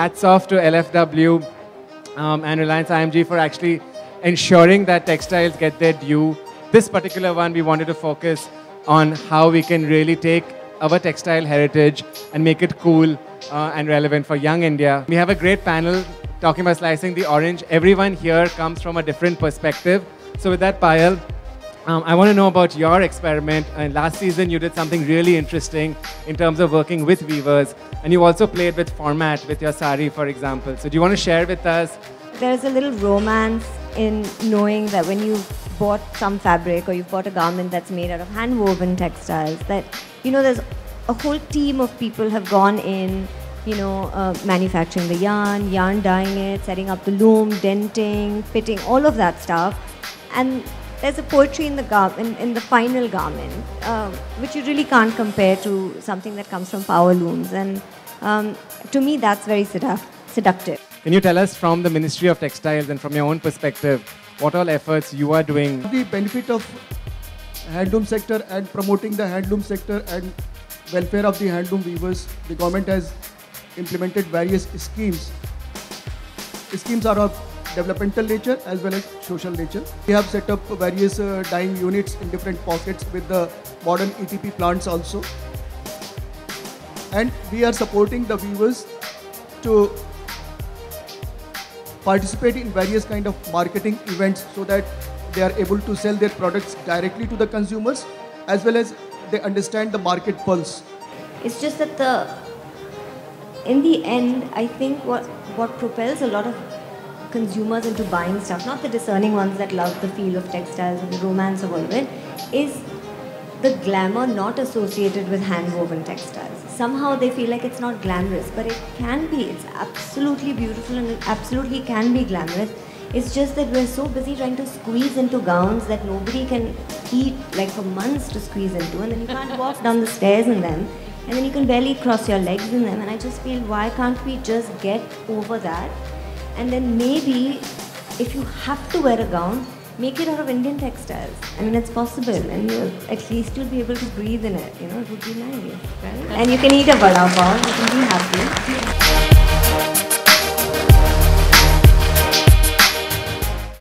hats off to LFW and Reliance IMG for actually ensuring that textiles get their due. This particular one, we wanted to focus on how we can really take our textile heritage and make it cool and relevant for young India. We have a great panel talking about slicing the orange. Everyone here comes from a different perspective. So with that, Payal, I want to know about your experiment. And last season, you did something really interesting in terms of working with weavers. And you also played with format with your sari, for example. So do you want to share with us? There's a little romance in knowing that when you bought some fabric or you've bought a garment that's made out of hand-woven textiles, that, you know, there's a whole team of people have gone in, you know, manufacturing the yarn dyeing it, setting up the loom, denting, fitting, all of that stuff. And there's a poetry in the final garment, which you really can't compare to something that comes from power looms. And to me, that's very seductive. Can you tell us from the Ministry of Textiles and from your own perspective, what all efforts you are doing? The benefit of handloom sector and promoting the handloom sector and welfare of the handloom weavers, the government has implemented various schemes. The schemes are of developmental nature as well as social nature. We have set up various dyeing units in different pockets with the modern ETP plants also. And we are supporting the weavers to participate in various kind of marketing events so that they are able to sell their products directly to the consumers as well as they understand the market pulse. It's just that in the end, I think what propels a lot of consumers into buying stuff, not the discerning ones that love the feel of textiles and the romance of all of it, is the glamour not associated with hand-woven textiles. Somehow they feel like it's not glamorous, but it can be. It's absolutely beautiful and it absolutely can be glamorous. It's just that we're so busy trying to squeeze into gowns that nobody can eat like for months to squeeze into, and then you can't walk down the stairs in them, and then you can barely cross your legs in them. And I just feel, why can't we just get over that? And then maybe if you have to wear a gown, make it out of Indian textiles. I mean, it's possible, and at least you'll be able to breathe in it. You know, it would be nice, right? And you can eat a vada pav, you can be happy.